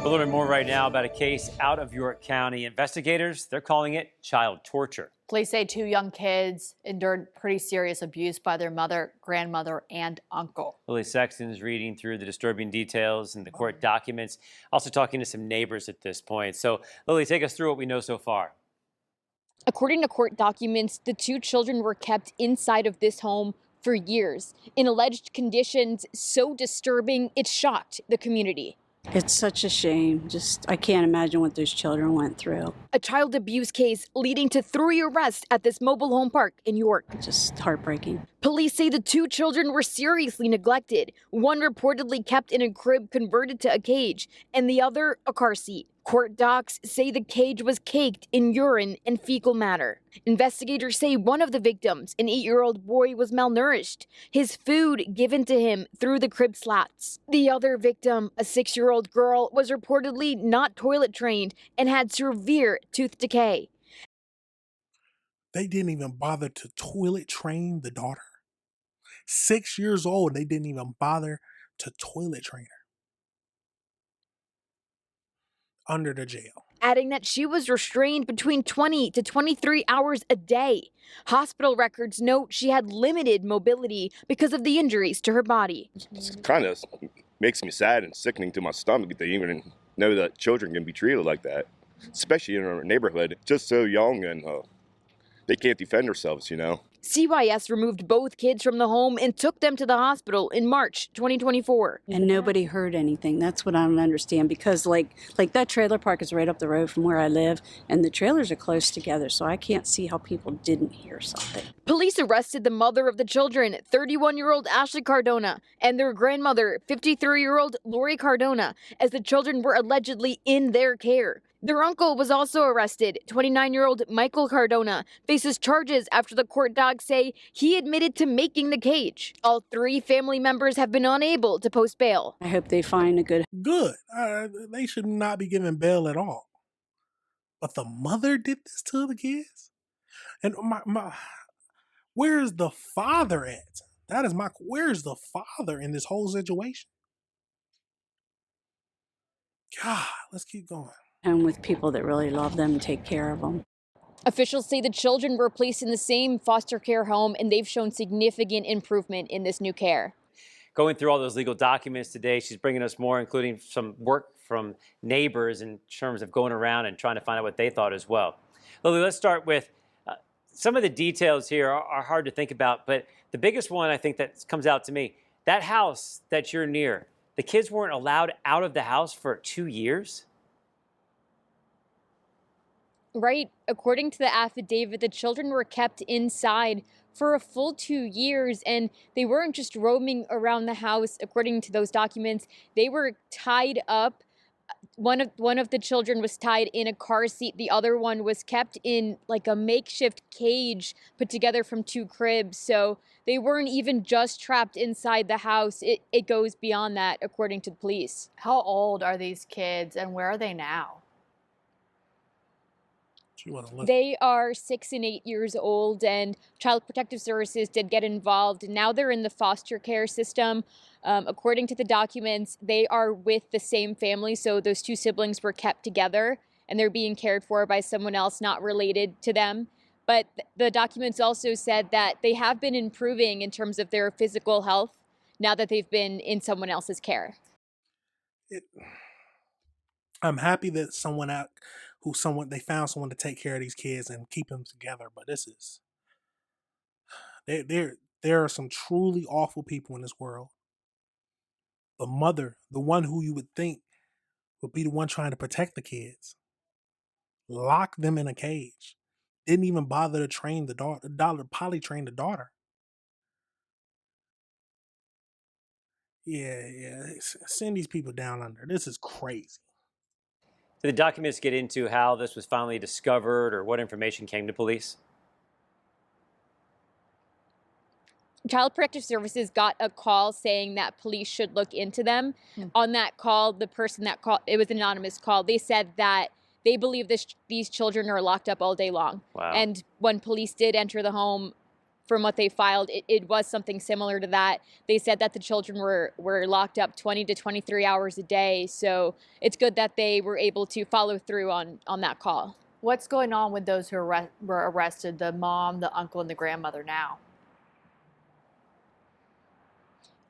We're learning more right now about a case out of York County. Investigators, they're calling it child torture. Police say two young kids endured pretty serious abuse by their mother, grandmother, and uncle. Lily Sexton is reading through the disturbing details and the court documents, also talking to some neighbors at this point. So, Lily, take us through what we know so far. According to court documents, the two children were kept inside of this home for years in alleged conditions so disturbing it shocked the community. It's such a shame. I can't imagine what those children went through. A child abuse case leading to 3 arrests at this mobile home park in York. Just heartbreaking. Police say the two children were seriously neglected. One reportedly kept in a crib converted to a cage, and the other a car seat. Court docs say the cage was caked in urine and fecal matter. Investigators say one of the victims, an 8-year-old boy, was malnourished, his food given to him through the crib slats. The other victim, a 6-year-old girl, was reportedly not toilet trained and had severe tooth decay. They didn't even bother to toilet train the daughter. 6 years old, they didn't even bother to toilet train her. Under the jail. Adding that she was restrained between 20 to 23 hours a day. Hospital records note she had limited mobility because of the injuries to her body. It kind of makes me sad and sickening to my stomach that they even know that children can be treated like that, especially in our neighborhood, just so young and they can't defend themselves, you know. CYS removed both kids from the home and took them to the hospital in March 2024. And nobody heard anything. That's what I don't understand, because like that trailer park is right up the road from where I live, and the trailers are close together, so I can't see how people didn't hear something. Police arrested the mother of the children, 31-year-old Ashley Cardona, and their grandmother, 53-year-old Lori Cardona, as the children were allegedly in their care. Their uncle was also arrested. 29-year-old Michael Cardona faces charges after the court docs say he admitted to making the cage. All 3 family members have been unable to post bail. I hope they find a good. They should not be given bail at all. But the mother did this to the kids? And where's the father at? Where's the father in this whole situation? God, let's keep going. Home with people that really love them and take care of them. Officials say the children were placed in the same foster care home, and they've shown significant improvement in this new care. Going through all those legal documents today, she's bringing us more, including some work from neighbors in terms of going around and trying to find out what they thought as well. Lily, let's start with some of the details here are hard to think about, but the biggest one I think that comes out to me, that house that you're near, the kids weren't allowed out of the house for 2 years? Right. According to the affidavit, the children were kept inside for a full 2 years, and they weren't just roaming around the house. According to those documents, they were tied up. One of the children was tied in a car seat. The other one was kept in like a makeshift cage put together from 2 cribs. So they weren't even just trapped inside the house. It goes beyond that, according to the police. How old are these kids and where are they now? They are 6 and 8 years old, and Child Protective Services did get involved. And now they're in the foster care system. According to the documents, they are with the same family. So those 2 siblings were kept together and they're being cared for by someone else not related to them. But the documents also said that they have been improving in terms of their physical health now that they've been in someone else's care. I'm happy that they found someone to take care of these kids and keep them together. But this is there are some truly awful people in this world. The mother, the one who you would think would be the one trying to protect the kids, locked them in a cage. Didn't even bother to train the daughter. Polly trained the daughter. Yeah. Send these people down under. This is crazy. Did the documents get into how this was finally discovered or what information came to police? Child Protective Services got a call saying that police should look into them. On that call, the person that called, it was an anonymous call, they said that they believe these children are locked up all day long. Wow. And when police did enter the home, from what they filed, it was something similar to that. They said that the children were locked up 20 to 23 hours a day. So it's good that they were able to follow through on that call. What's going on with those who were arrested, the mom, the uncle, and the grandmother now?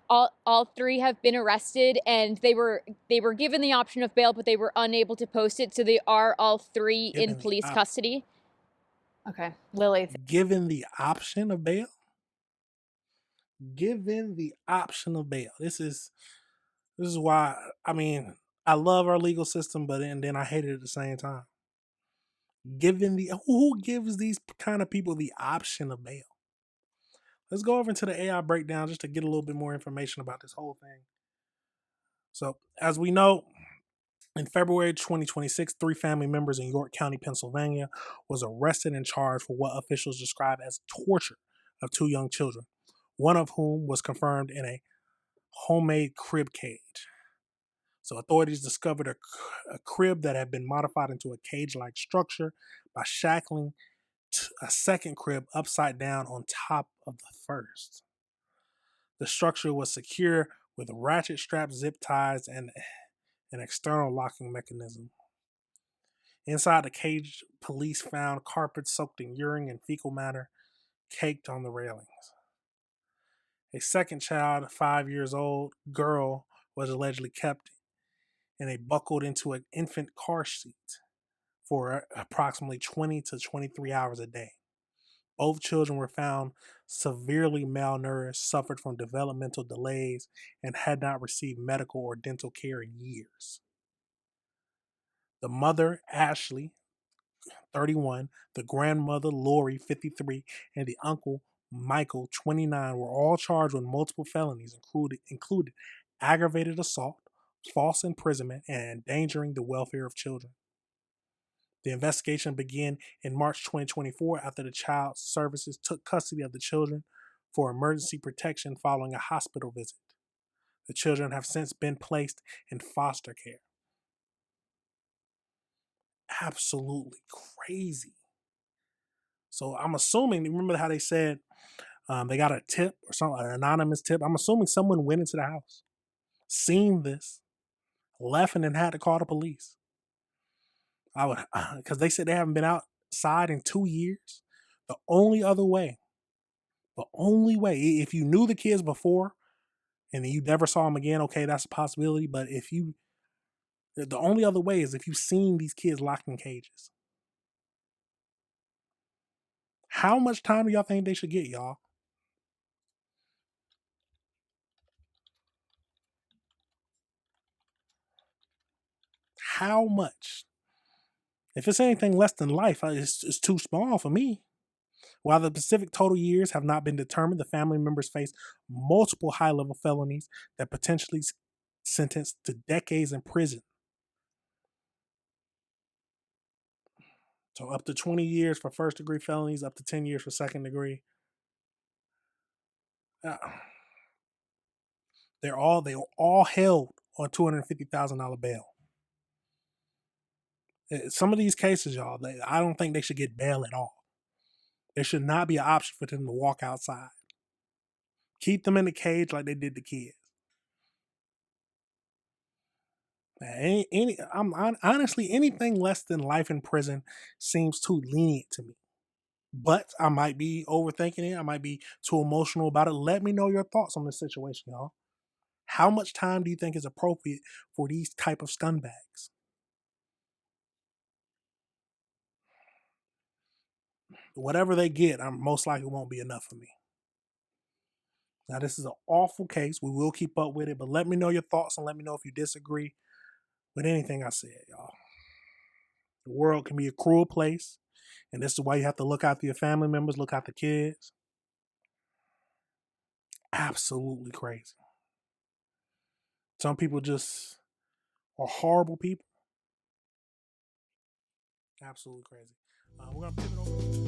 All three have been arrested, and they were given the option of bail, but they were unable to post it. So they are all three in police custody. Okay, Lily. Given the option of bail? Given the option of bail. This is why, I mean, I love our legal system, but then I hate it at the same time. Who gives these kind of people the option of bail? Let's go over into the AI breakdown just to get a little bit more information about this whole thing. So, as we know, in February 2026, 3 family members in York County, Pennsylvania, was arrested and charged for what officials describe as torture of 2 young children, one of whom was confirmed in a homemade crib cage. So authorities discovered a crib that had been modified into a cage-like structure by shackling a second crib upside down on top of the first. The structure was secure with ratchet strap zip ties and an external locking mechanism. Inside the cage, police found carpets soaked in urine and fecal matter caked on the railings. A second child, a 5 years old girl, was allegedly kept in a buckled into an infant car seat for approximately 20 to 23 hours a day. Both children were found severely malnourished, suffered from developmental delays, and had not received medical or dental care in years. The mother, Ashley, 31, the grandmother, Lori, 53, and the uncle, Michael, 29, were all charged with multiple felonies, including aggravated assault, false imprisonment, and endangering the welfare of children. The investigation began in March 2024 after the Child Services took custody of the children for emergency protection following a hospital visit. The children have since been placed in foster care. Absolutely crazy. So I'm assuming, remember how they said they got a tip or something, an anonymous tip? I'm assuming someone went into the house, seen this, left, and then had to call the police. I would, because they said they haven't been outside in 2 years. The only way, if you knew the kids before and then you never saw them again, okay, that's a possibility. But the only other way is if you've seen these kids locked in cages. How much time do y'all think they should get, y'all? How much? If it's anything less than life, it's too small for me. While the specific total years have not been determined, the family members face multiple high-level felonies that potentially sentenced to decades in prison. So up to 20 years for first-degree felonies, up to 10 years for second-degree. They were all held on $250,000 bail. Some of these cases, y'all, I don't think they should get bail at all. There should not be an option for them to walk outside. Keep them in the cage like they did the kids. Honestly, anything less than life in prison seems too lenient to me. But I might be overthinking it. I might be too emotional about it. Let me know your thoughts on this situation, y'all. How much time do you think is appropriate for these type of scumbags? Whatever they get, most likely won't be enough for me. Now, this is an awful case. We will keep up with it, but let me know your thoughts and let me know if you disagree with anything I said, y'all. The world can be a cruel place, and this is why you have to look after your family members, look after kids. Absolutely crazy. Some people just are horrible people. Absolutely crazy. We're going to pivot over.